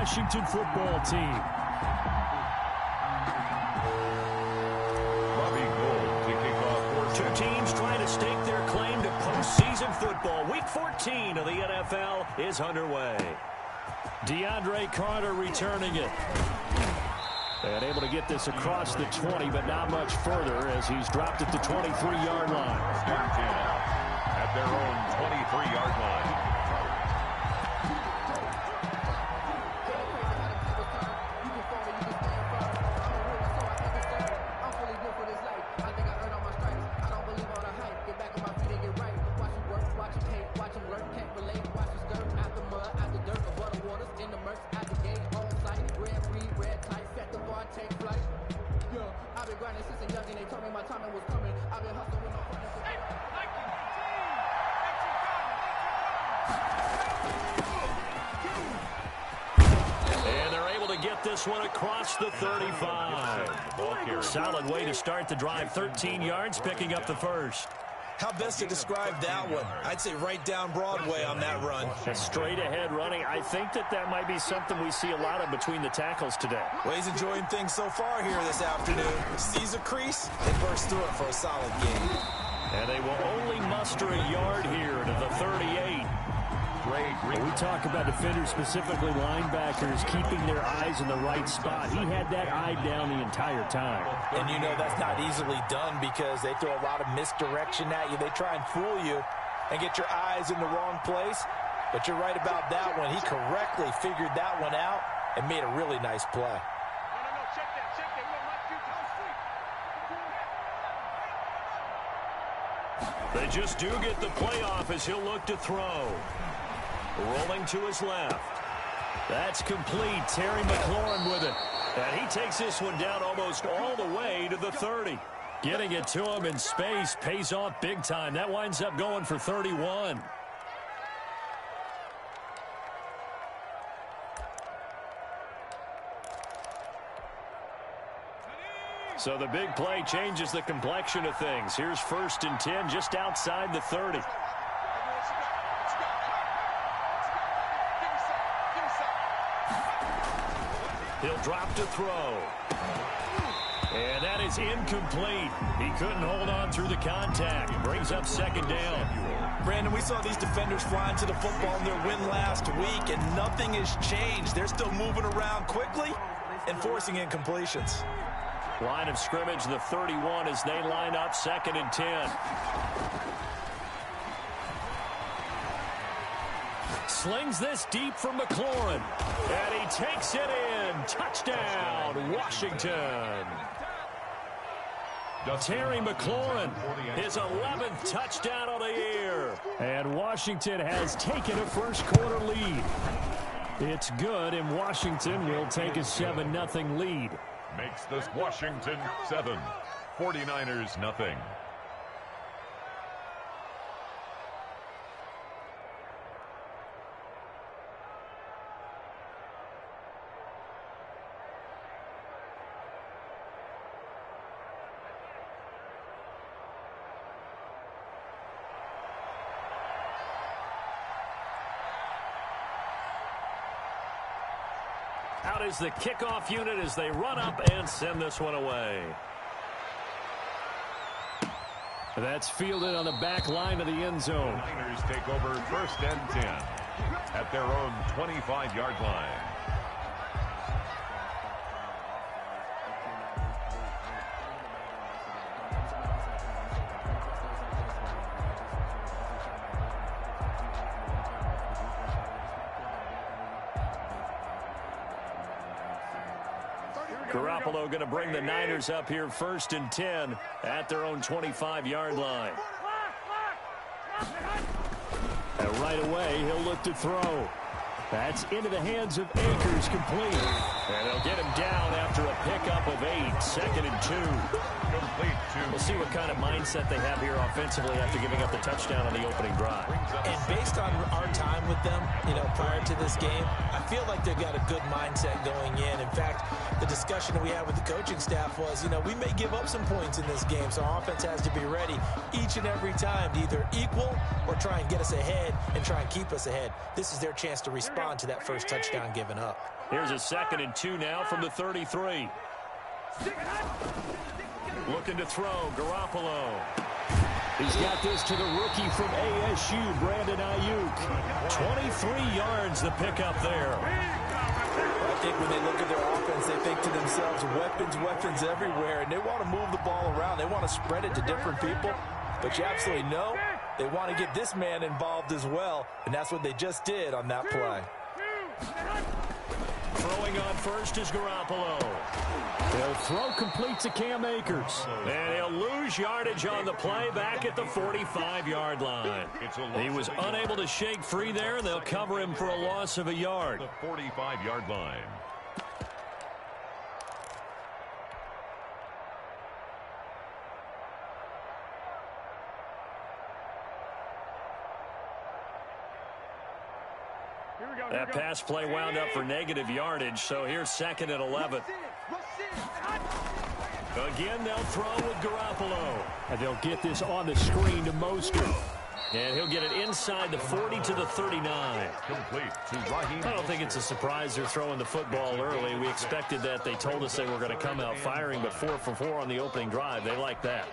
Washington football team. Two teams trying to stake their claim to postseason football. Week 14 of the NFL is underway. DeAndre Carter returning it. And able to get this across the 20, but not much further as he's dropped at the 23-yard line. At their own 23-yard line. This one across the 35. Solid way to start the drive. 13 yards, picking up the first. How best to describe that one? I'd say right down Broadway on that run. A straight ahead running. I think that might be something we see a lot of between the tackles today. Well, he's enjoying things so far here this afternoon. Sees a crease, they burst through it for a solid gain. And they will only muster a yard here to the 38. We talk about defenders, specifically linebackers, keeping their eyes in the right spot. He had that eye down the entire time. And you know that's not easily done because they throw a lot of misdirection at you. They try and fool you and get your eyes in the wrong place. But you're right about that one. He correctly figured that one out and made a really nice play. They just do get the play off as he'll look to throw. Rolling to his left. That's complete. Terry McLaurin with it. And he takes this one down almost all the way to the 30. Getting it to him in space pays off big time. That winds up going for 31. So the big play changes the complexion of things. Here's 1st and 10 just outside the 30. He'll drop to throw. And that is incomplete. He couldn't hold on through the contact. Brings up 2nd down. Brandon, we saw these defenders flying to the football in their win last week, and nothing has changed. They're still moving around quickly and forcing incompletions. Line of scrimmage, the 31 as they line up 2nd and 10. Slings this deep for McLaurin. And he takes it in. Touchdown, Washington. Terry McLaurin, his 11th touchdown of the year. And Washington has taken a first-quarter lead. It's good, and Washington will take a 7-0 lead. Makes this Washington 7, 49ers nothing. Out is the kickoff unit as they run up and send this one away. That's fielded on the back line of the end zone. Niners take over 1st and 10 at their own 25-yard line. Garoppolo going to bring the Niners up here 1st and 10 at their own 25-yard line. And right away, he'll look to throw. That's into the hands of Akers, complete. And they'll get him down after a pickup of 8, 2nd and 2. Complete 2. We'll see what kind of mindset they have here offensively after giving up the touchdown on the opening drive. And based on our time with them, prior to this game, I feel like they've got a good mindset going in. In fact, the discussion that we had with the coaching staff was, we may give up some points in this game, so our offense has to be ready each and every time to either equal or try and get us ahead and try and keep us ahead. This is their chance to respond respond to that first touchdown given up. Here's a 2nd and 2 now from the 33. Looking to throw, Garoppolo. He's got this to the rookie from ASU, Brandon Ayuk. 23 yards the pickup there. I think when they look at their offense, they think to themselves, weapons everywhere, and they want to move the ball around. They want to spread it to different people, but you absolutely know they want to get this man involved as well, and that's what they just did on that play. Throwing on first is Garoppolo. He'll throw complete to Cam Akers. And he'll lose yardage on the play back at the 45-yard line. He was unable to shake free there, and they'll cover him for a loss of a yard. The 45-yard line. That pass play wound up for negative yardage, so here's 2nd and 11. Again, they'll throw with Garoppolo. And they'll get this on the screen to Mostert. And he'll get it inside the 40 to the 39. Complete to Raheem. I don't think it's a surprise they're throwing the football early. We expected that. They told us they were going to come out firing, but 4 for 4 on the opening drive. They like that.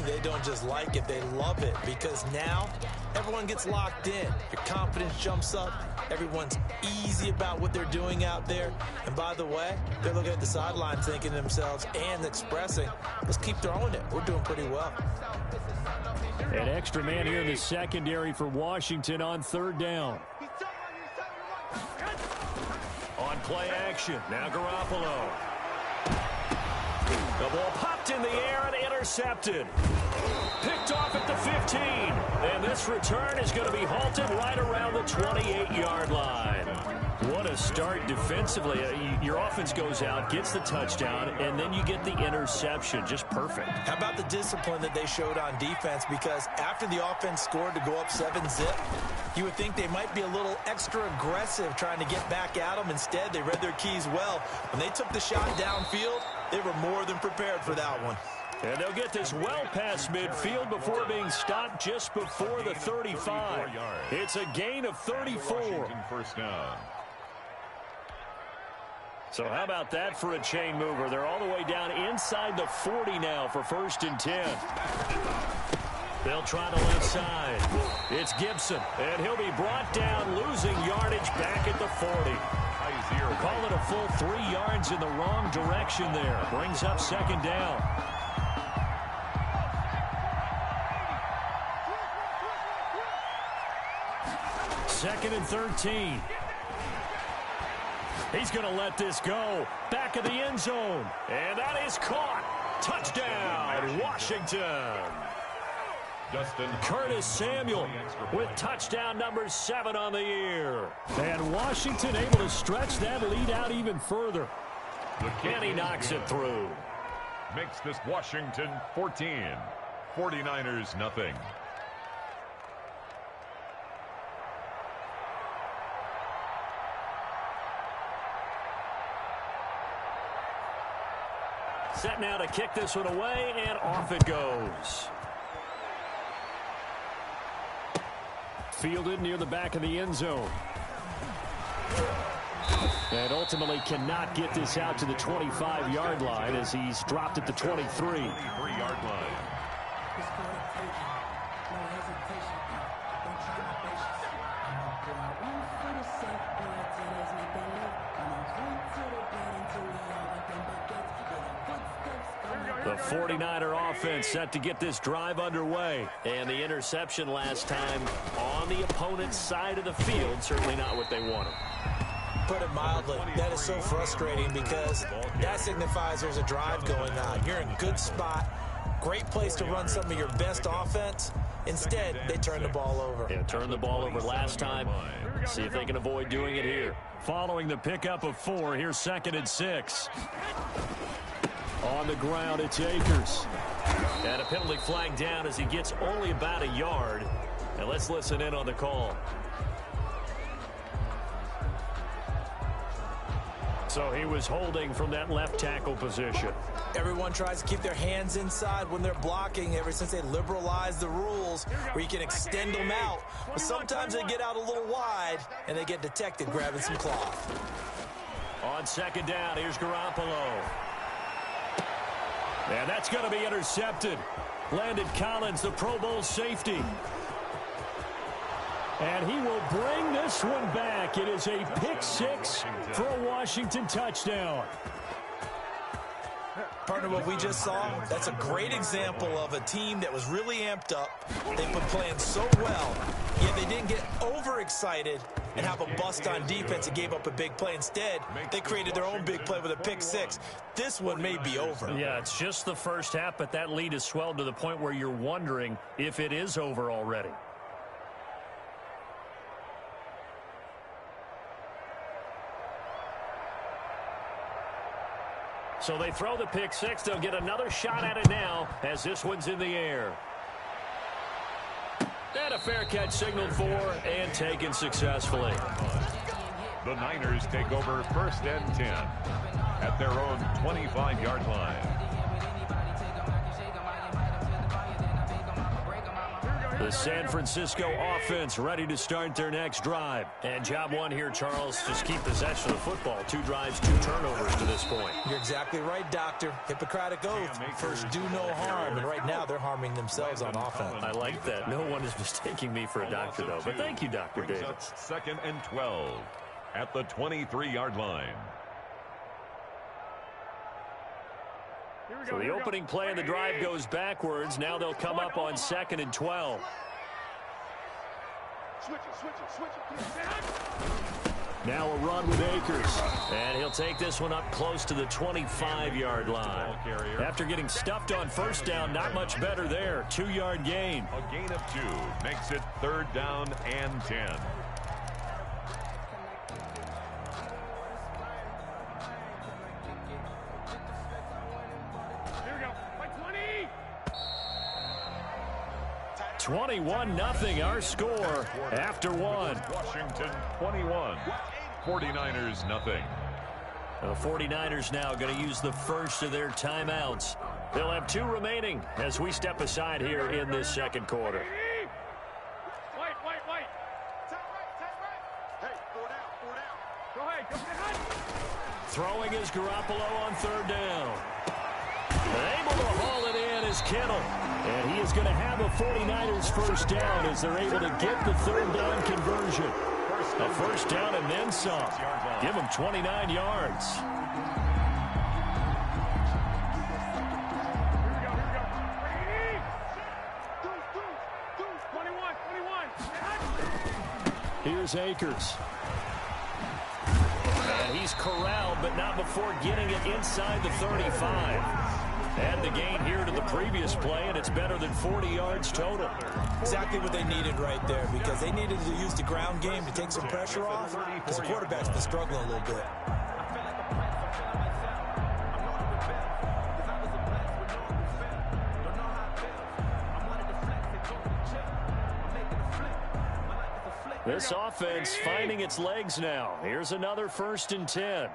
They don't just like it, they love it, because now everyone gets locked in. Your confidence jumps up. Everyone's easy about what they're doing out there. And by the way, they're looking at the sideline thinking to themselves and expressing, let's keep throwing it. We're doing pretty well. An extra man here in the secondary for Washington on 3rd down. On play action, now Garoppolo. The ball popped in the air and intercepted. Picked off at the 15. And this return is going to be halted right around the 28-yard line. What a start defensively. Your offense goes out, gets the touchdown, and then you get the interception. Just perfect. How about the discipline that they showed on defense? Because after the offense scored to go up 7-zip, you would think they might be a little extra aggressive trying to get back at them. Instead, they read their keys well. When they took the shot downfield, they were more than prepared for that one. And they'll get this well past midfield before being stopped just before the 35. It's a gain of 34. First down. So how about that for a chain mover? They're all the way down inside the 40 now for 1st and 10. They'll try the left side. It's Gibson, and he'll be brought down, losing yardage back at the 40. Call it a full 3 yards in the wrong direction there. Brings up 2nd down. Second and 13. He's going to let this go. Back of the end zone. And that is caught. Touchdown, Washington. Curtis Samuel with touchdown number 7 on the year. And Washington able to stretch that lead out even further. And he knocks it through. Makes this Washington 14. 49ers nothing. Set now to kick this one away, and off it goes. Fielded near the back of the end zone. And ultimately cannot get this out to the 25-yard line as he's dropped at the 23. 23-yard line. The 49er offense set to get this drive underway. And the interception last time on the opponent's side of the field. Certainly not what they wanted. Put it mildly, that is so frustrating because that signifies there's a drive going on. You're in a good spot. Great place to run some of your best offense. Instead, they turn the ball over. Yeah, turned the ball over last time. See if they can avoid doing it here. Following the pickup of 4, here's 2nd and 6. On the ground, it's Akers. And a penalty flag down as he gets only about a yard. And let's listen in on the call. So he was holding from that left tackle position. Everyone tries to keep their hands inside when they're blocking ever since they liberalized the rules where you can extend them out. But sometimes they get out a little wide and they get detected grabbing some cloth. On second down, here's Garoppolo. And that's going to be intercepted. Landon Collins, the Pro Bowl safety. And he will bring this one back. It is a pick six for a Washington touchdown. Partner, what we just saw, that's a great example of a team that was really amped up. They've been playing so well, yet they didn't get overexcited and have a bust on defense and gave up a big play. Instead, they created their own big play with a pick six. This one may be over. Yeah, it's just the first half, but that lead has swelled to the point where you're wondering if it is over already. So they throw the pick six. They'll get another shot at it now as this one's in the air. And a fair catch signaled for and taken successfully. The Niners take over 1st and 10 at their own 25-yard line. The San Francisco offense ready to start their next drive. And job one here, Charles, just keep possession of the football. 2 drives, 2 turnovers to this point. You're exactly right, Doctor. Hippocratic oath. First, do no harm. And right now, they're harming themselves on offense. I like that. No one is mistaking me for a doctor, though. But thank you, Dr. Davis. 2nd and 12 at the 23-yard line. So the opening play of the drive goes backwards. Now they'll come up on 2nd and 12. Now a run with Akers. And he'll take this one up close to the 25-yard line. After getting stuffed on first down, not much better there. 2-yard gain. A gain of 2 makes it 3rd down and 10. Here we go. 21-0 our score after 1. Washington 21. 49ers nothing. The 49ers now going to use the first of their timeouts. They'll have 2 remaining as we step aside here in this second quarter. Throwing is Garoppolo on 3rd down. Able to haul it in is Kittle. And he is going to have a 49ers first down as they're able to get the 3rd down conversion. A first down and then some. Give him 29 yards. Here's Akers. And he's corralled, but not before getting it inside the 35. And the gain here to the previous play, and it's better than 40 yards total. Exactly what they needed right there, because they needed to use the ground game to take some pressure off, because the quarterback's been struggling a little bit. This offense finding its legs now. Here's another 1st and 10.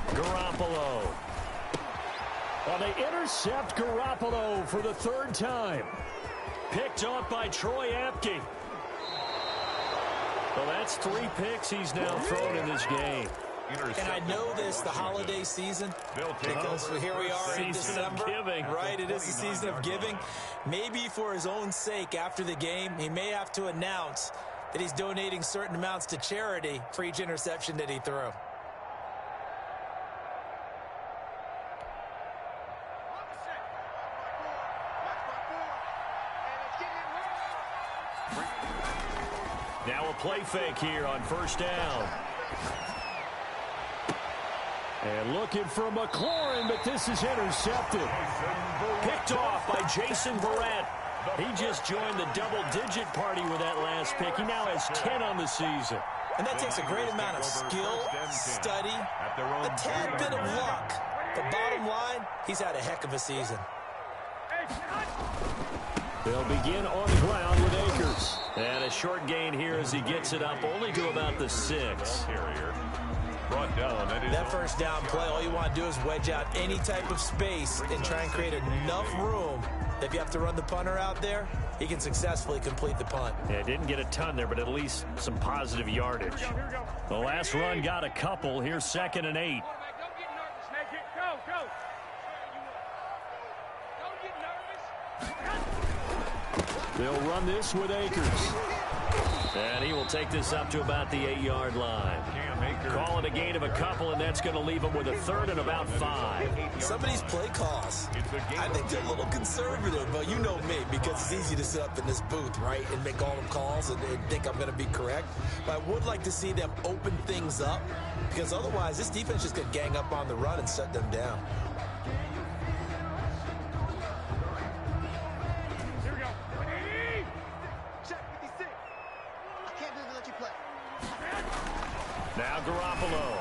Garoppolo. Well, they intercept Garoppolo for the 3rd time. Picked off by Troy Apke. Well, that's 3 picks he's now thrown in this game. And I know this, the holiday season, because here we are in December, right? It is the season of giving. Maybe for his own sake, after the game, he may have to announce that he's donating certain amounts to charity for each interception that he threw. Now a play fake here on 1st down. And looking for McLaurin, but this is intercepted. Picked off by Jason Verrett. He just joined the double-digit party with that last pick. He now has 10 on the season. And that takes a great amount of skill, study, a tad bit of luck. But bottom line, he's had a heck of a season. They'll begin on the ground with Akers. And a short gain here as he gets it up only to about the 6. Brought down. That first down play, all you want to do is wedge out any type of space and try and create enough room. If you have to run the punter out there, he can successfully complete the punt. Yeah, didn't get a ton there, but at least some positive yardage. The last run got a couple. Here's 2nd and 8. They'll run this with Akers. And he will take this up to about the 8-yard line. Call it a gain of a couple, and that's going to leave him with a 3rd and about 5. Some of these play calls, I think they're a little conservative, but you know me, because it's easy to sit up in this booth, right, and make all the calls and think I'm going to be correct. But I would like to see them open things up, because otherwise this defense just could gang up on the run and shut them down. Now Garoppolo.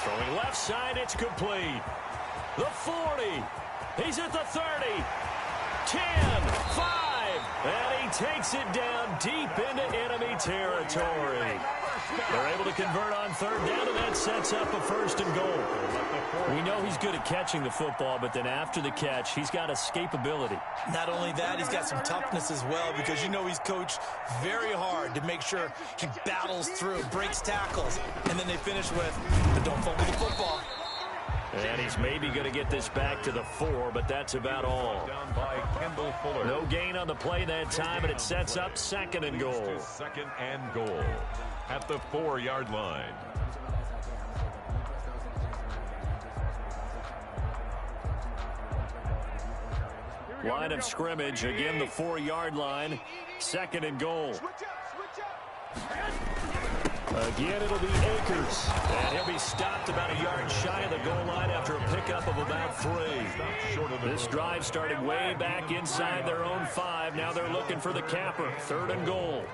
Throwing left side, it's complete. The 40. He's at the 30. 10, 5. And he takes it down deep into enemy territory. They're able to convert on 3rd down, and that sets up a 1st and goal. We know he's good at catching the football, but then after the catch, he's got escapability. Not only that, he's got some toughness as well, because you know he's coached very hard to make sure he battles through, breaks tackles, and then they finish with, but don't fumble the football. And he's maybe going to get this back to the 4, but that's about all. No gain on the play that time, and it sets up 2nd and goal. 2nd and goal at the 4-yard line. Line of scrimmage, again the 4-yard line, 2nd and goal. Again, it'll be Akers. And he'll be stopped about a yard shy of the goal line after a pickup of about 3. This drive started way back inside their own 5. Now they're looking for the capper. 3rd and goal.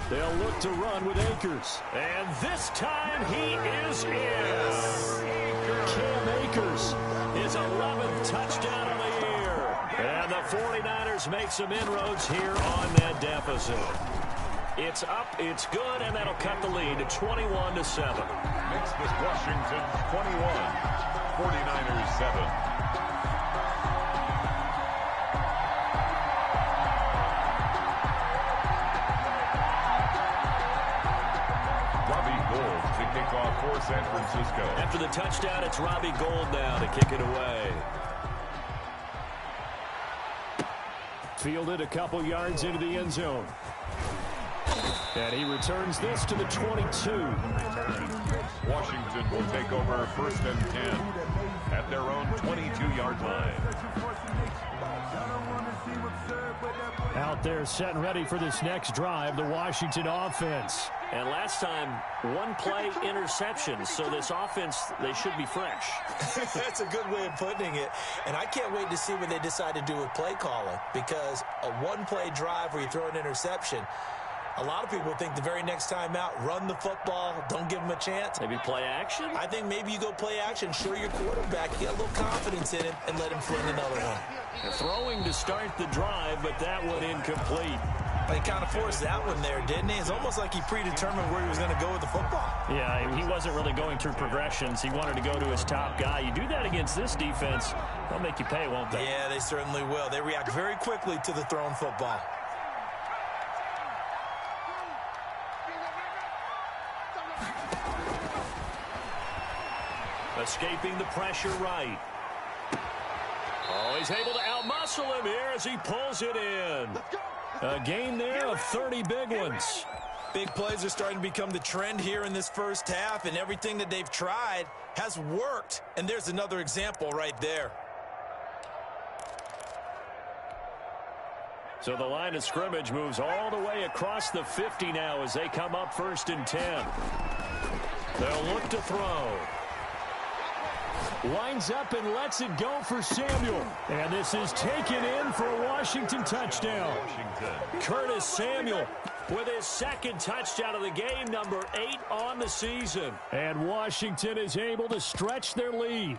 They'll look to run with Akers. And this time he is in. Cam Akers, his 11th touchdown of the year. And the 49ers make some inroads here on that deficit. It's up, it's good, and that'll cut the lead to 21-7. Makes this Washington 21, 49ers 7. For San Francisco. After the touchdown, it's Robbie Gould now to kick it away. Fielded a couple yards into the end zone. And he returns this to the 22. Washington will take over 1st and 10 at their own 22-yard line. Out there set and ready for this next drive, the Washington offense. And last time, 1 play interception, so this offense, they should be fresh. That's a good way of putting it. And I can't wait to see what they decide to do with play calling, because a 1-play drive where you throw an interception, a lot of people think the very next time out, run the football, don't give them a chance. Maybe play action? I think maybe you go play action, show your quarterback, get a little confidence in him, and let him fling another one. They're throwing to start the drive, but that one incomplete. But he kind of forced that one there, didn't he? It's almost like he predetermined where he was going to go with the football. Yeah, he wasn't really going through progressions. He wanted to go to his top guy. You do that against this defense, they'll make you pay, won't they? Yeah, they certainly will. They react very quickly to the thrown football. Escaping the pressure right. Oh, he's able to outmuscle him here as he pulls it in. A gain there of 30 big ones. Big plays are starting to become the trend here in this first half, and everything that they've tried has worked. And there's another example right there. So the line of scrimmage moves all the way across the 50 now as they come up 1st and 10. They'll look to throw. Lines up and lets it go for Samuel. And this is taken in for a Washington touchdown. Curtis Samuel with his 2nd touchdown of the game, number 8 on the season. And Washington is able to stretch their lead.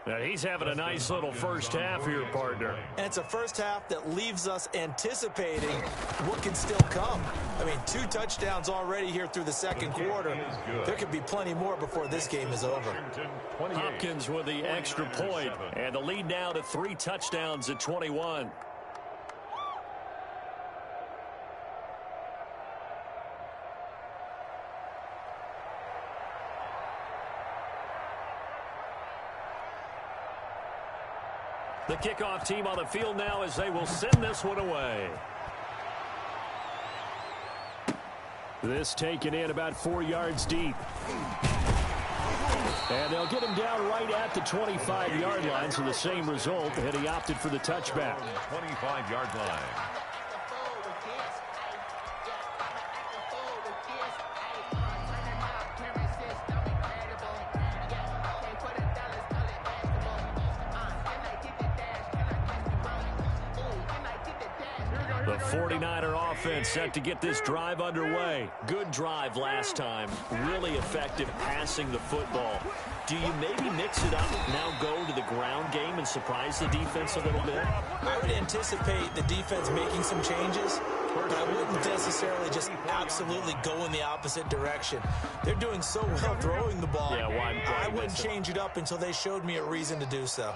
And he's having a nice little first half here, partner. And it's a first half that leaves us anticipating what can still come. I mean, 2 touchdowns already here through the second quarter. There could be plenty more before this game is over. Hopkins with the extra point, and the lead now to 3 touchdowns at 21. The kickoff team on the field now as they will send this one away. This taken in about 4 yards deep. And they'll get him down right at the 25-yard line, so the same result, and he opted for the touchback. 25-yard line. The 49er offense set to get this drive underway. Good drive last time. Really effective passing the football. Do you maybe mix it up, now go to the ground game and surprise the defense a little bit? I would anticipate the defense making some changes, but I wouldn't necessarily just absolutely go in the opposite direction. They're doing so well throwing the ball. Yeah, why I wouldn't change it up until they showed me a reason to do so.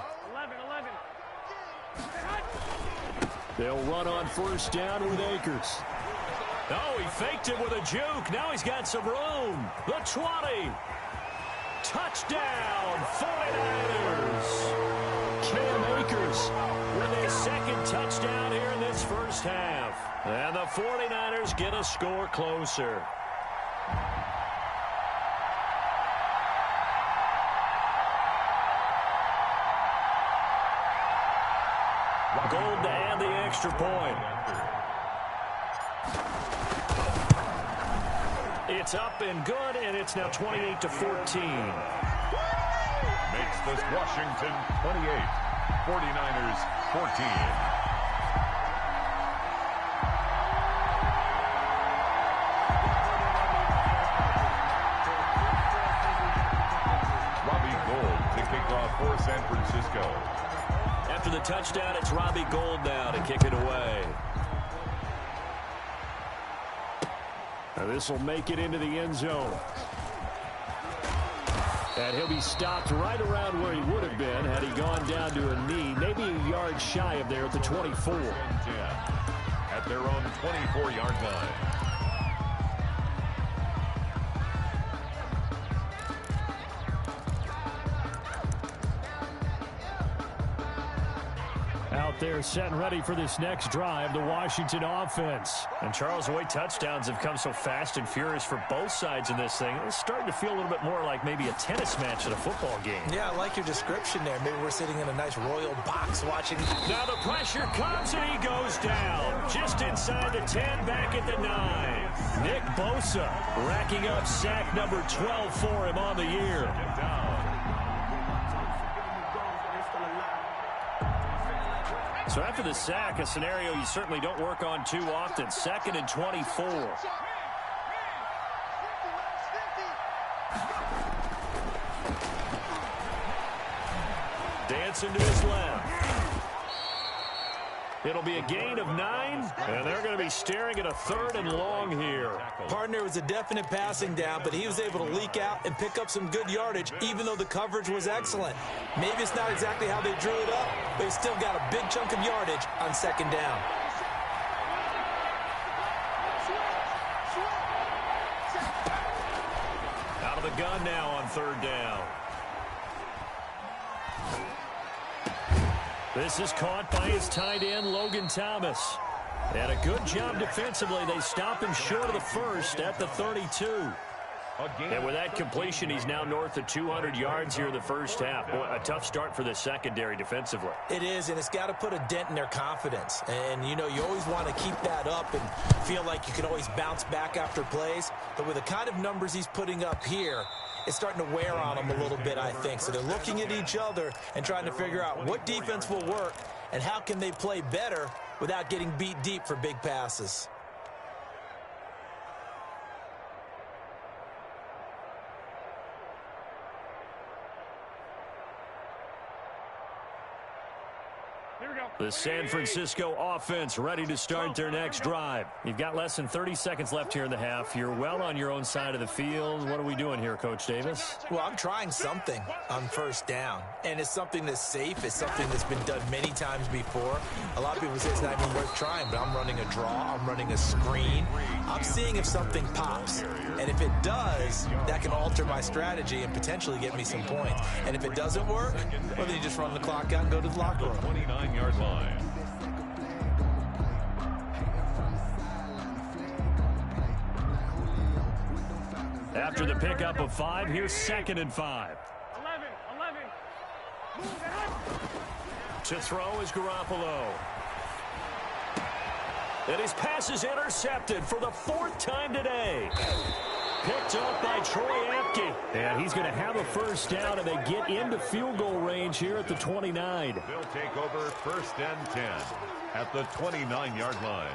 They'll run on first down with Akers. Oh, he faked it with a juke. Now he's got some room. The 20. Touchdown, 49ers. Cam Akers with his second touchdown here in this first half. And the 49ers get a score closer. Gold to add the extra point. It's up and good, and it's now 28-14. Makes this Washington 28, 49ers 14. Robbie Gould to kick off for San Francisco. After the touchdown, it's Robbie Gould now to kick it away. Now this will make it into the end zone. And he'll be stopped right around where he would have been had he gone down to a knee, maybe a yard shy of there at the 24. At their own 24-yard line. They're set and ready for this next drive, the Washington offense. And Charles, the way touchdowns have come so fast and furious for both sides in this thing, it's starting to feel a little bit more like maybe a tennis match at a football game. Yeah, I like your description there. Maybe we're sitting in a nice royal box watching. Now the pressure comes and he goes down. Just inside the 10, back at the 9. Nick Bosa racking up sack number 12 for him on the year. So after the sack, a scenario you certainly don't work on too often. 2nd and 24. Dancing to his left. It'll be a gain of 9, and they're going to be staring at a 3rd and long here. Partner was a definite passing down, but he was able to leak out and pick up some good yardage, even though the coverage was excellent. Maybe it's not exactly how they drew it up, but he still got a big chunk of yardage on 2nd down. Out of the gun now on 3rd down. This is caught by his tight end, Logan Thomas. And a good job defensively. They stop him short of the 1st at the 32. And with that completion, he's now north of 200 yards here in the first half. Boy, a tough start for the secondary defensively. It is, and it's got to put a dent in their confidence. And, you know, you always want to keep that up and feel like you can always bounce back after plays. But with the kind of numbers he's putting up here, it's starting to wear on them a little bit, I think. So they're looking at each other and trying to figure out what defense will work and how can they play better without getting beat deep for big passes. The San Francisco offense ready to start their next drive. You've got less than 30 seconds left here in the half. You're well on your own side of the field. What are we doing here, Coach Davis? Well, I'm trying something on first down, and it's something that's safe. It's something that's been done many times before. A lot of people say it's not even worth trying, but I'm running a draw. I'm running a screen. I'm seeing if something pops, and if it does, that can alter my strategy and potentially get me some points. And if it doesn't work, well, then you just run the clock out and go to the locker room. 29-yard line. After the pickup of 5, here's 2nd and 5. 11. To throw is Garoppolo. And his pass is intercepted for the 4th time today. Picked up by Troy Apke. And he's going to have a first down, and they get into field goal range here at the 29. They'll take over 1st and 10 at the 29-yard line.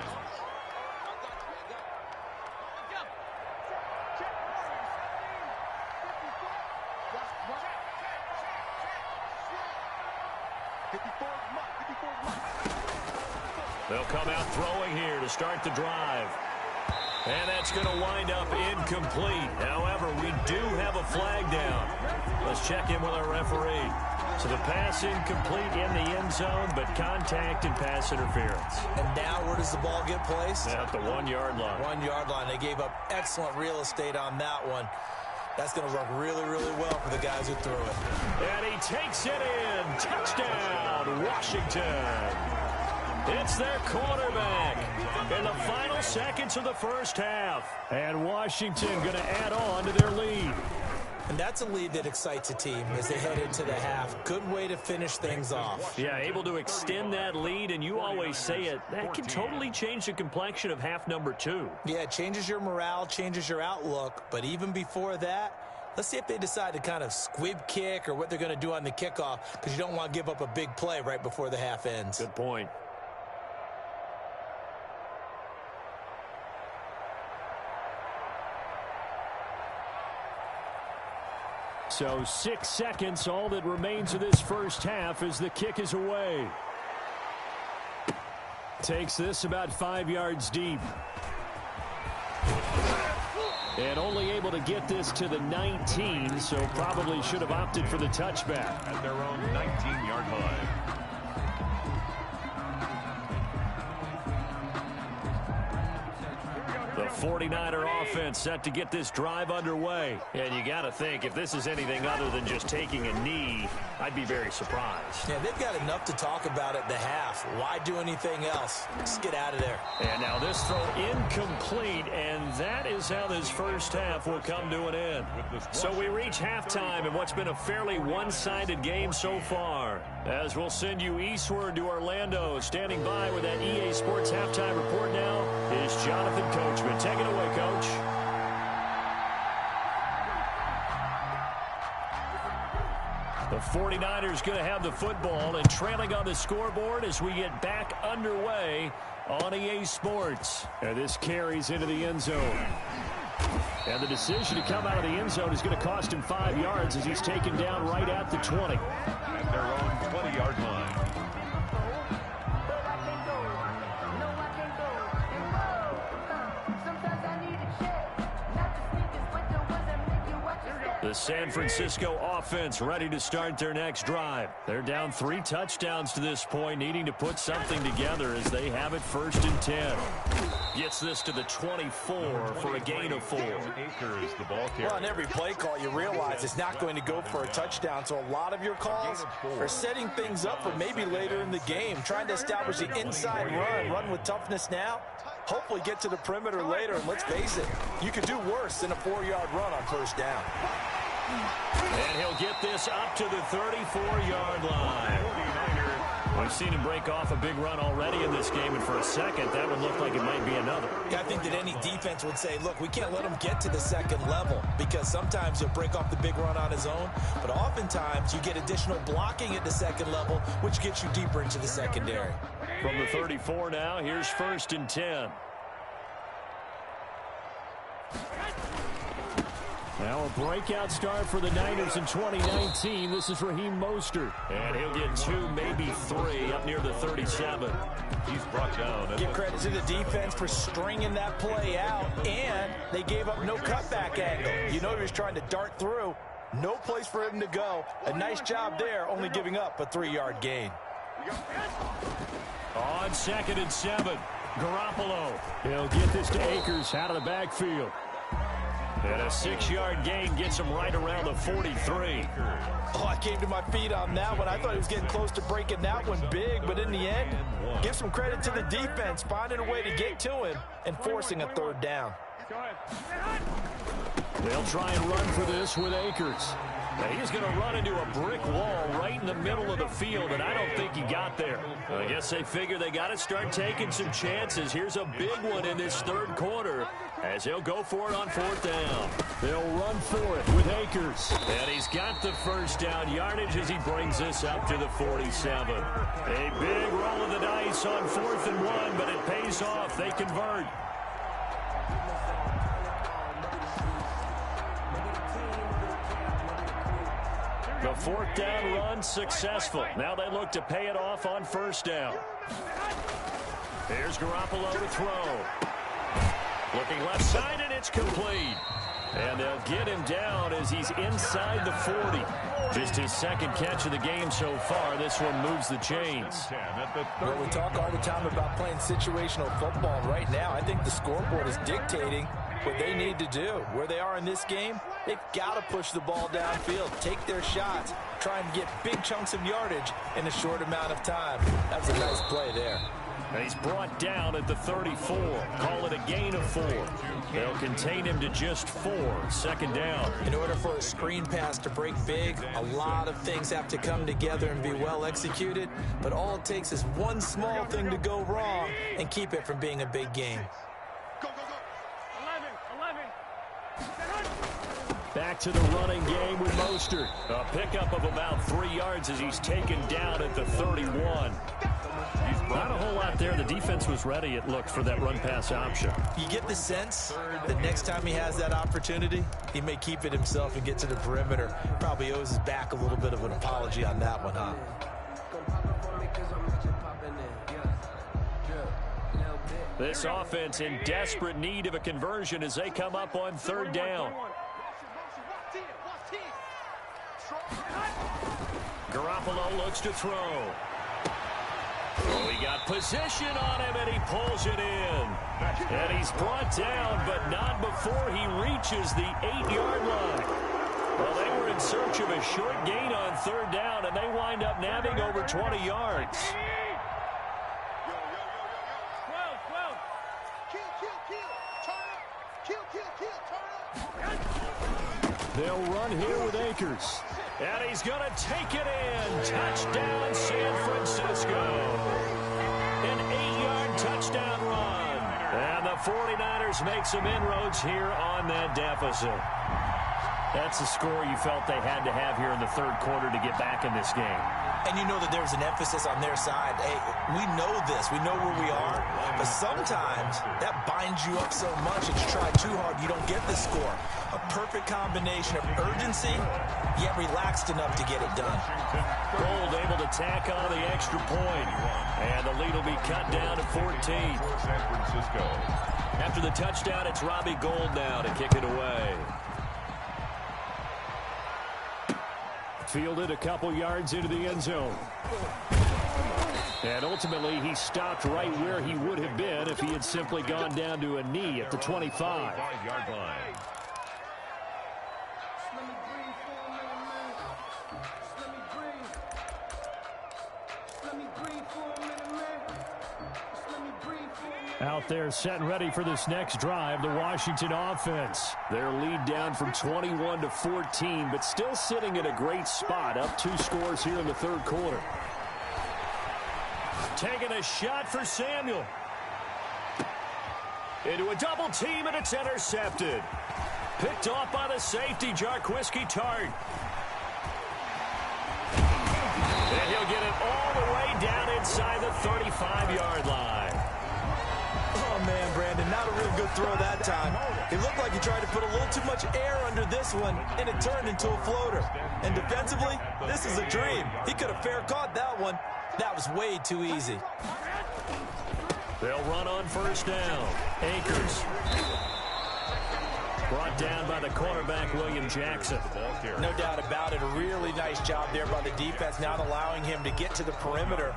They'll come out throwing here to start the drive. And that's going to wind up incomplete. However, we do have a flag down. Let's check in with our referee. So the pass incomplete in the end zone, but contact and pass interference. And now where does the ball get placed? At the 1-yard line. 1-yard line. They gave up excellent real estate on that one. That's going to work really, really well for the guys who threw it. And he takes it in. Touchdown, Washington. It's their quarterback in the final seconds of the first half. And Washington going to add on to their lead. And that's a lead that excites a team as they head into the half. Good way to finish things off. Yeah, able to extend that lead, and you always say it, that can totally change the complexion of half number 2. Yeah, it changes your morale, changes your outlook. But even before that, let's see if they decide to kind of squib kick or what they're going to do on the kickoff, because you don't want to give up a big play right before the half ends. Good point. So 6 seconds, all that remains of this first half as the kick is away. Takes this about 5 yards deep. And only able to get this to the 19, so probably should have opted for the touchback. At their own 19-yard line. The 49er offense set to get this drive underway. And you got to think, if this is anything other than just taking a knee, I'd be very surprised. Yeah, they've got enough to talk about at the half. Why do anything else? Just get out of there. And now this throw incomplete, and that is how this first half will come to an end. So we reach halftime in what's been a fairly one-sided game so far. As we'll send you eastward to Orlando. Standing by with that EA Sports halftime report now is Jonathan Coachman. Take it away, Coach. The 49ers going to have the football and trailing on the scoreboard as we get back underway on EA Sports. And this carries into the end zone. And the decision to come out of the end zone is going to cost him 5 yards as he's taken down right at the 20. At their own 20-yard line. The San Francisco offense ready to start their next drive. They're down 3 touchdowns to this point, needing to put something together as they have it 1st and 10. Gets this to the 24 for a gain of 4. Akers, the ball carrier. Well, on every play call, you realize it's not going to go for a touchdown. So a lot of your calls are setting things up for maybe later in the game, trying to establish the inside run with toughness now. Hopefully get to the perimeter later, and let's face it, you could do worse than a 4-yard run on first down. And he'll get this up to the 34-yard line. We've seen him break off a big run already in this game, and for a second, that would look like it might be another. Yeah, I think that any defense would say, look, we can't let him get to the second level, because sometimes he'll break off the big run on his own, but oftentimes you get additional blocking at the second level, which gets you deeper into the secondary. From the 34 now, here's 1st and 10. Now a breakout start for the Niners in 2019. This is Raheem Mostert. And he'll get 2, maybe 3 up near the 37. He's brought down. Give credit to the defense for stringing that play out, and they gave up no cutback angle. You know he was trying to dart through. No place for him to go. A nice job there, only giving up a 3-yard gain. On 2nd and 7, Garoppolo. He'll get this to Akers out of the backfield. And a 6-yard gain gets him right around the 43. Oh, I came to my feet on that one. I thought he was getting close to breaking that one big, but in the end, give some credit to the defense, finding a way to get to him and forcing a 3rd down. They'll try and run for this with Akers. Now he's going to run into a brick wall right in the middle of the field, and I don't think he got there. I guess they figure they got to start taking some chances. Here's a big one in this 3rd quarter as he'll go for it on 4th down. They'll run for it with Akers. And he's got the 1st down yardage as he brings this up to the 47. A big roll of the dice on 4th and 1, but it pays off. They convert. The 4th down run successful. Now they look to pay it off on 1st down. Here's Garoppolo to throw. Looking left side, and it's complete. And they'll get him down as he's inside the 40. Just his 2nd catch of the game so far. This one moves the chains. Well, we talk all the time about playing situational football. And right now, I think the scoreboard is dictating what they need to do. Where they are in this game, they've got to push the ball downfield, take their shots, try and get big chunks of yardage in a short amount of time. That was a nice play there. And he's brought down at the 34. Call it a gain of 4. They'll contain him to just 4. 2nd down. In order for a screen pass to break big, a lot of things have to come together and be well executed. But all it takes is one small thing to go wrong and keep it from being a big game. Back to the running game with Mostert. A pickup of about 3 yards as he's taken down at the 31. Not a whole lot there. The defense was ready, it looked, for that run-pass option. You get the sense that next time he has that opportunity, he may keep it himself and get to the perimeter. Probably owes his back a little bit of an apology on that one, huh? This offense in desperate need of a conversion as they come up on 3rd down. Garoppolo looks to throw. Oh, he got position on him, and he pulls it in. And he's brought down, but not before he reaches the 8-yard line. Well, they were in search of a short gain on 3rd down, and they wind up nabbing over 20 yards. They'll run here with Akers. And he's going to take it in. Touchdown, San Francisco. An 8-yard touchdown run. And the 49ers make some inroads here on that deficit. That's the score you felt they had to have here in the 3rd quarter to get back in this game. And you know that there's an emphasis on their side. Hey, we know this. We know where we are. But sometimes that binds you up so much that you try too hard, you don't get the score. A perfect combination of urgency, yet relaxed enough to get it done. Gold able to tack on the extra point. And the lead will be cut down to 14. San Francisco. After the touchdown, it's Robbie Gould now to kick it away. Fielded a couple yards into the end zone. And ultimately, he stopped right where he would have been if he had simply gone down to a knee at the 25. 5-yard line. Out there set and ready for this next drive, the Washington offense. Their lead down from 21 to 14, but still sitting in a great spot, up 2 scores here in the 3rd quarter. Taking a shot for Samuel. Into a double team, and it's intercepted. Picked off by the safety, Jarquiski Tart. And he'll get it all the way down inside the 35-yard line. Oh, man, Brandon, not a real good good throw that time. It looked like he tried to put a little too much air under this one, and it turned into a floater. And defensively, this is a dream. He could have fair caught that one. That was way too easy. They'll run on first down. Akers. Brought down by the cornerback, William Jackson. No doubt about it. A really nice job there by the defense, not allowing him to get to the perimeter.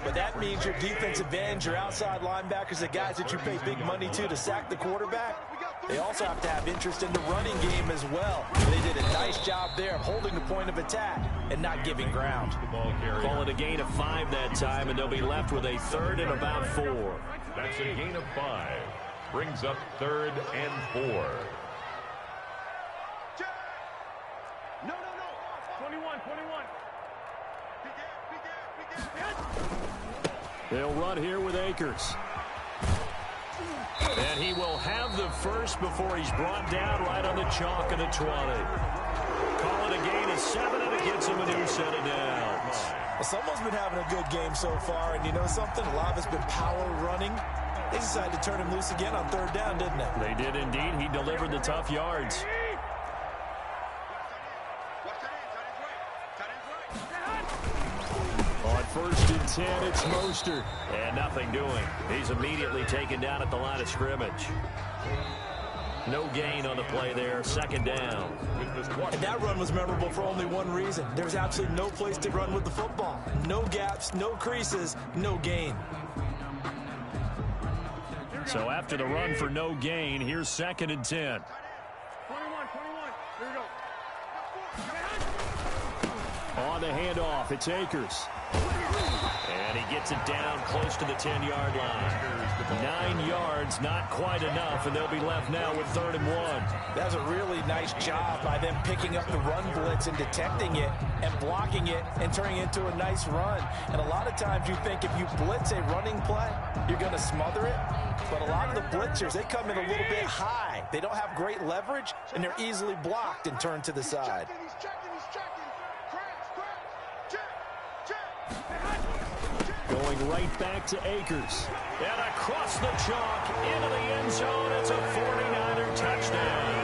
But that means your defensive ends, your outside linebackers, the guys that you pay big money to sack the quarterback, they also have to have interest in the running game as well. They did a nice job there of holding the point of attack and not giving ground. Call it a gain of 5 that time, and they'll be left with a 3rd and about 4. That's a gain of 5. Brings up 3rd and 4. No. 21. They'll run here with Akers. And he will have the first before he's brought down right on the chalk of the 20. Call it a gain of 7, and it gets him a new set of downs. Well, someone's been having a good game so far, and you know something? A lot of it's been power running. They decided to turn him loose again on 3rd down, didn't they? They did indeed. He delivered the tough yards. On 1st and 10, it's Mostert. And nothing doing. He's immediately taken down at the line of scrimmage. No gain on the play there. 2nd down. And that run was memorable for only one reason. There's absolutely no place to run with the football. No gaps, no creases, no gain. So after the run for no gain, here's 2nd and 10. 21. Here we go. On the handoff, it's Akers. And he gets it down close to the 10-yard line. 9 yards, not quite enough, and they'll be left now with 3rd and 1. That was a really nice job by them picking up the run blitz and detecting it and blocking it and turning it into a nice run. And a lot of times you think if you blitz a running play, you're going to smother it. But a lot of the blitzers, they come in a little bit high. They don't have great leverage, and they're easily blocked and turned to the side. Going right back to Akers. And across the chalk into the end zone. It's a 49er touchdown.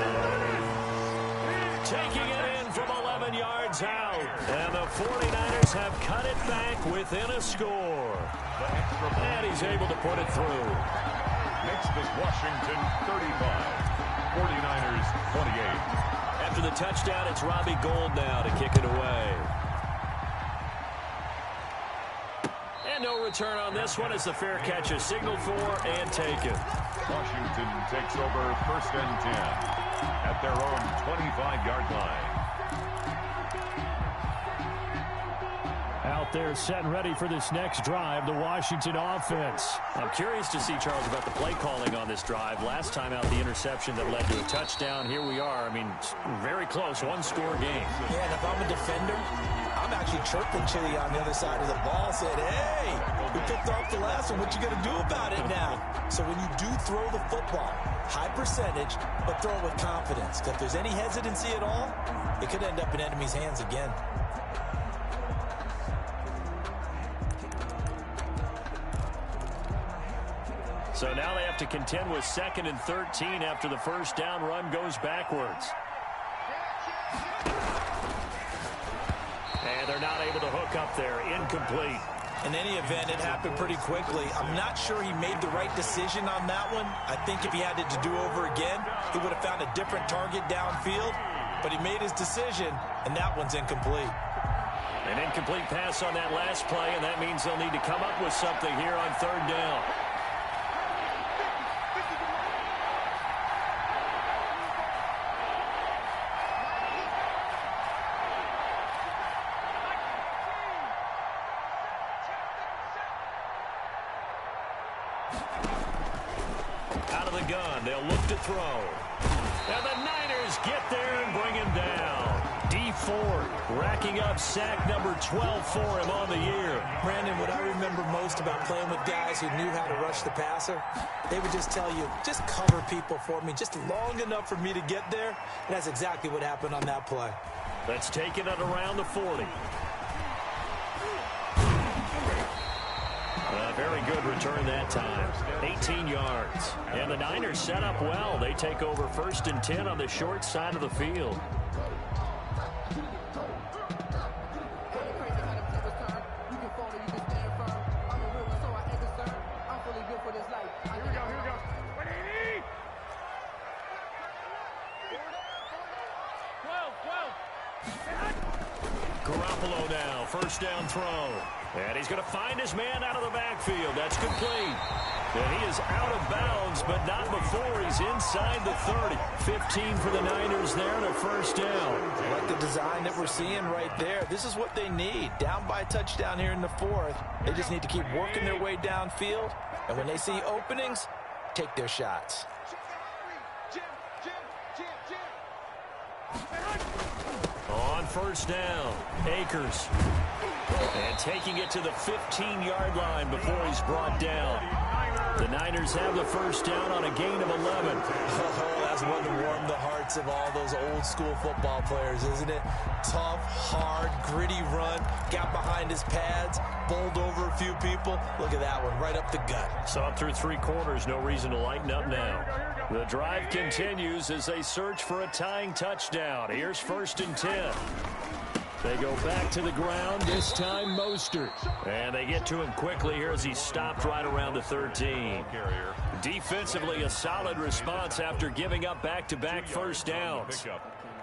Taking it in from 11 yards out. And the 49ers have cut it back within a score. And he's able to put it through. Makes this Washington 35. 49ers 28. After the touchdown, it's Robbie Gould now to kick it away. And no return on this one as the fair catch is signaled for and taken. Washington takes over 1st and 10 at their own 25-yard line. Out there set and ready for this next drive, the Washington offense. I'm curious to see, Charles, about the play calling on this drive. Last time out, the interception that led to a touchdown. Here we are. I mean, very close, one-score game. Yeah, and if I'm a defender, I'm actually chirping Chili on the other side of the ball, said, hey, we picked off the last one. What you going to do about it now? So when you do throw the football, high percentage, but throw it with confidence. Because if there's any hesitancy at all, it could end up in enemy's hands again. So now they have to contend with 2nd and 13 after the first down run goes backwards. And they're not able to hook up there. Incomplete. In any event, it happened pretty quickly. I'm not sure he made the right decision on that one. I think if he had it to do over again, he would have found a different target downfield. But he made his decision, and that one's incomplete. An incomplete pass on that last play, and that means they'll need to come up with something here on 3rd down. Out of the gun, they'll look to throw. And the Niners get there and bring him down. D Ford racking up sack number 12 for him on the year. Brandon, what I remember most about playing with guys who knew how to rush the passer, they would just tell you, just cover people for me, just long enough for me to get there. And that's exactly what happened on that play. That's taken it around the 40. Very good return that time. 18 yards. And the Niners set up well. They take over 1st and 10 on the short side of the field. Garoppolo now, 1st down throw. And he's going to find his man out of the backfield. That's complete. And he is out of bounds, but not before he's inside the 30. 15 for the Niners there and a 1st down. I like the design that we're seeing right there. This is what they need. Down by a touchdown here in the 4th. They just need to keep working their way downfield. And when they see openings, take their shots. On 1st down, Akers. And taking it to the 15-yard line before he's brought down. The Niners have the 1st down on a gain of 11. Oh, that's one to warm the hearts of all those old-school football players, isn't it? Tough, hard, gritty run. Got behind his pads, bowled over a few people. Look at that one, right up the gut. Saw it through 3 quarters. No reason to lighten up now. The drive continues as they search for a tying touchdown. Here's 1st and 10. They go back to the ground, this time Mostert. And they get to him quickly here as he stopped right around the 13. Defensively, a solid response after giving up back-to-back 1st downs.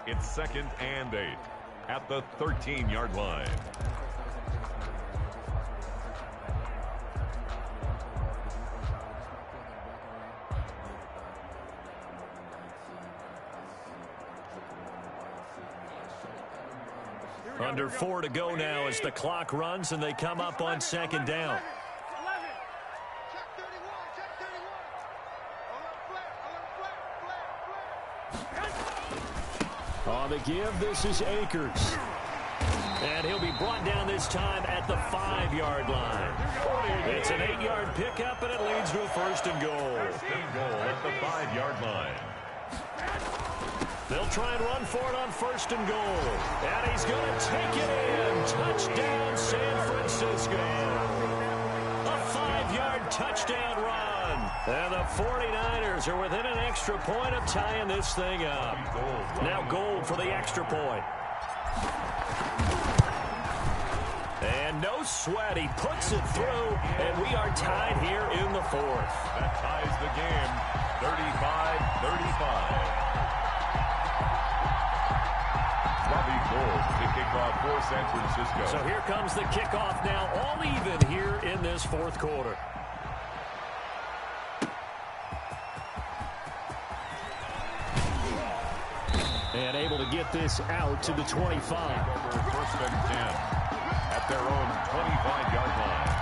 It's 2nd and 8 at the 13-yard line. Under 4 to go now as the clock runs and they come up on 2nd down. On the give, this is Akers. And he'll be brought down this time at the 5-yard line. It's an 8-yard pickup, and it leads to a 1st and goal. 1st and goal at the 5-yard line. They'll try and run for it on 1st and goal. And he's going to take it in. Touchdown, San Francisco. A 5-yard touchdown run. And the 49ers are within an extra point of tying this thing up. Now Gold for the extra point. And no sweat. He puts it through, and we are tied here in the 4th. That ties the game, 35-35. Gold to kick off for San Francisco. So here comes the kickoff now, all even here in this 4th quarter. And able to get this out to the 25. 1st and 10 at their own 25-yard line.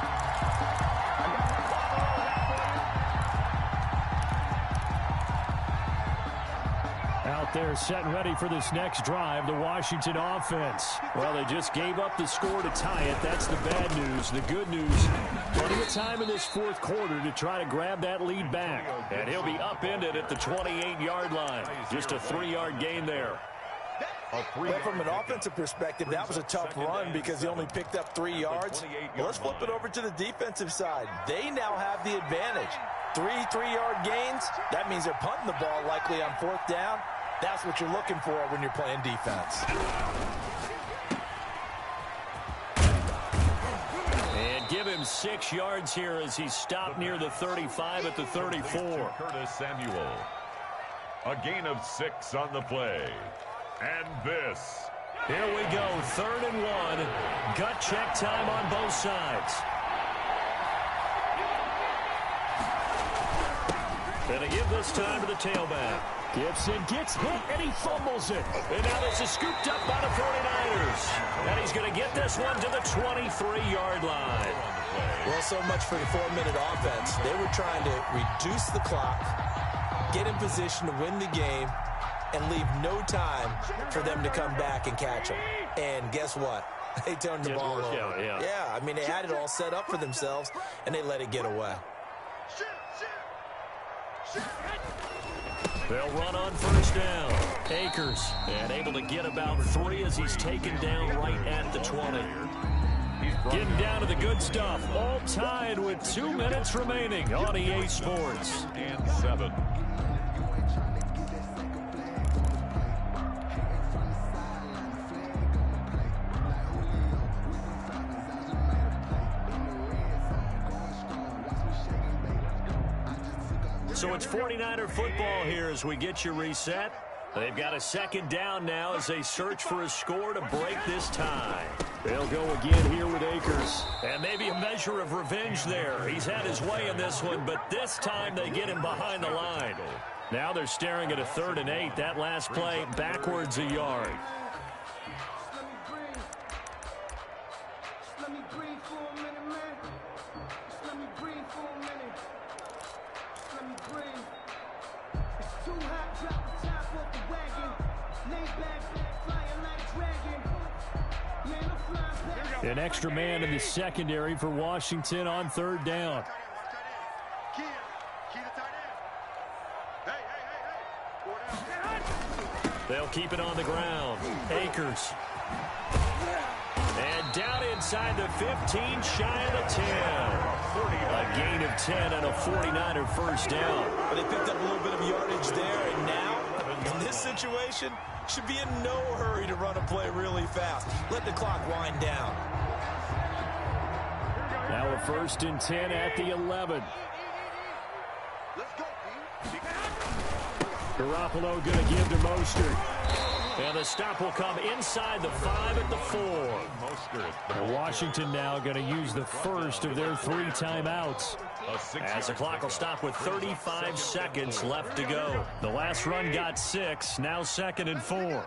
Out there set and ready for this next drive, the Washington offense. Well, they just gave up the score to tie it. That's the bad news. The good news, plenty of time in this 4th quarter to try to grab that lead back. And he'll be upended at the 28-yard line. Just a 3-yard gain there. Well, from an offensive perspective, that was a tough run because he only picked up 3 yards. Well, let's flip it over to the defensive side. They now have the advantage. 3 3-yard gains, that means they're punting the ball likely on 4th down. That's what you're looking for when you're playing defense. And give him 6 yards here as he stopped near the 35 at the 34. Curtis Samuel. A gain of 6 on the play. And this. Here we go, 3rd and 1. Gut check time on both sides. Gonna give this time to the tailback. Gibson gets hit, and he fumbles it. And now this is scooped up by the 49ers. And he's going to get this one to the 23-yard line. Well, so much for the 4-minute offense. They were trying to reduce the clock, get in position to win the game, and leave no time for them to come back and catch them. And guess what? They turned the ball over. Yeah, I mean, they had it all set up for themselves, and they let it get away. They'll run on 1st down. Akers, and able to get about 3 as he's taken down right at the 20. He's Getting down to the good stuff. All tied with 2 minutes remaining on EA Sports. And 7. So it's 49er football here as we get you reset. They've got a second down now as they search for a score to break this tie. They'll go again here with Akers. And maybe a measure of revenge there. He's had his way in this one, but this time they get him behind the line. Now they're staring at a 3rd and 8. That last play backwards a yard. An extra man in the secondary for Washington on 3rd down. They'll keep it on the ground. Akers. And down inside the 15, shy of the 10. A gain of 10 and a 49er first down. But they picked up a little bit of yardage there, and now, in this situation, should be in no hurry to run a play really fast. Let the clock wind down. Now a 1st and 10 at the 11. Garoppolo going to give to Mostert. And the stop will come inside the 5 at the 4. And Washington now going to use the first of their 3 timeouts. As the clock will stop with 35 seconds left to go. The last run got 6, now 2nd and 4.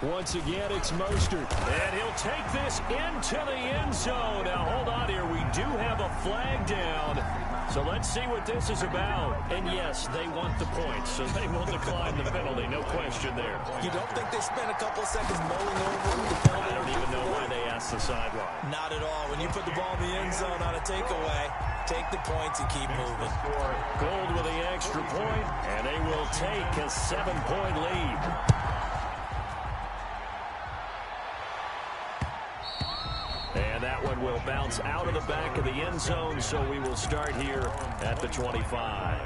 Once again, it's Mostert. And he'll take this into the end zone. Now, hold on here. We do have a flag down. So let's see what this is about. And, yes, they want the points, so they will decline the penalty. No question there. You don't think they spent a couple of seconds mulling over the penalty? I don't even know why they asked the sideline. Not at all. When you put the ball in the end zone on a takeaway, take the points and keep moving. Gold with the extra point, and they will take a 7-point lead. And that one will bounce out of the back of the end zone, so we will start here at the 25.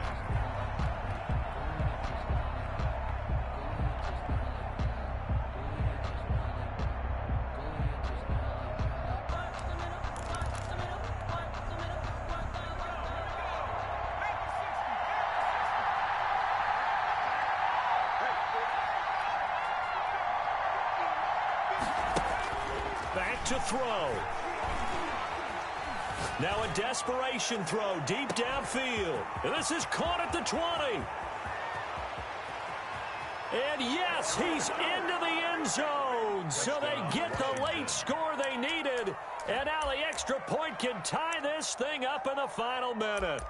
Back to throw. Now a desperation throw deep downfield. And this is caught at the 20. And yes, he's into the end zone. So they get the late score they needed. And now the extra point can tie this thing up in the final minute.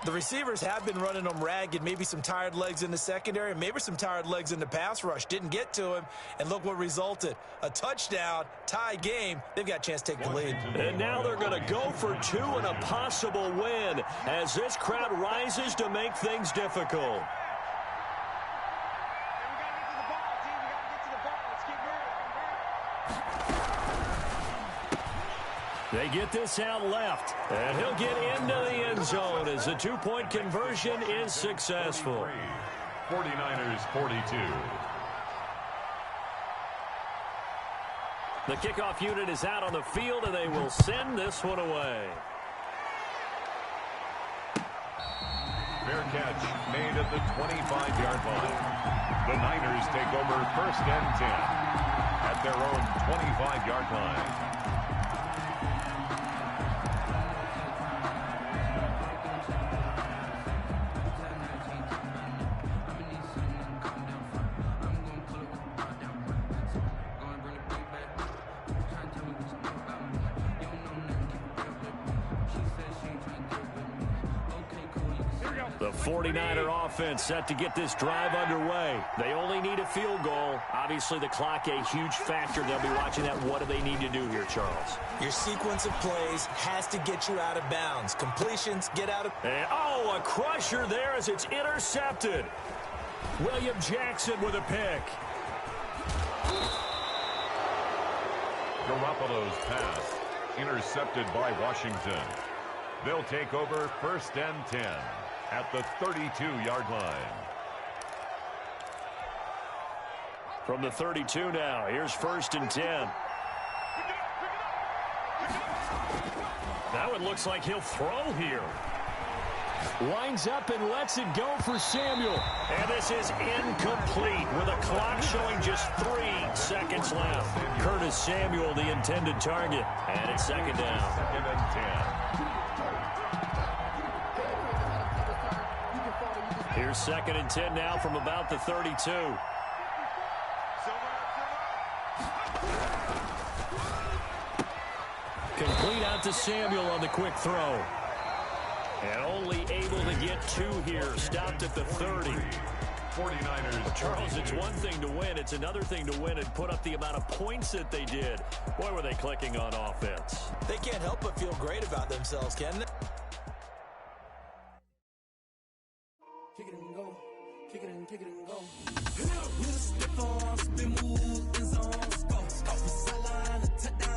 The receivers have been running them ragged. Maybe some tired legs in the secondary, maybe some tired legs in the pass rush. Didn't get to him, and look what resulted. A touchdown, tie game. They've got a chance to take the lead. And now they're going to go for 2 and a possible win as this crowd rises to make things difficult. They get this out left, and he'll get into the end zone as the 2-point conversion is successful. 49ers 42. The kickoff unit is out on the field, and they will send this one away. Fair catch made at the 25-yard line. The Niners take over 1st and 10 at their own 25-yard line. The 49er offense set to get this drive underway. They only need a field goal. Obviously, the clock a huge factor. They'll be watching that. What do they need to do here, Charles? Your sequence of plays has to get you out of bounds. Completions, get out of... And, a crusher there as it's intercepted. William Jackson with a pick. Garoppolo's pass intercepted by Washington. They'll take over 1st and 10 at the 32-yard line. From the 32 now, here's 1st and 10. That one looks like he'll throw here. Lines up and lets it go for Samuel. And this is incomplete with a clock showing just 3 seconds left. Curtis Samuel, the intended target. And it's 2nd down. 2nd and 10. Here's 2nd and 10 now from about the 32. Complete out to Samuel on the quick throw. And only able to get 2 here. Stopped at the 30. 49ers. Charles, it's one thing to win. It's another thing to win and put up the amount of points that they did. Boy, were they clicking on offense. They can't help but feel great about themselves, can they? Kick it and go. Kick it and go. With a stiff arm, spin move, in zone, go. Off the sideline, a touchdown.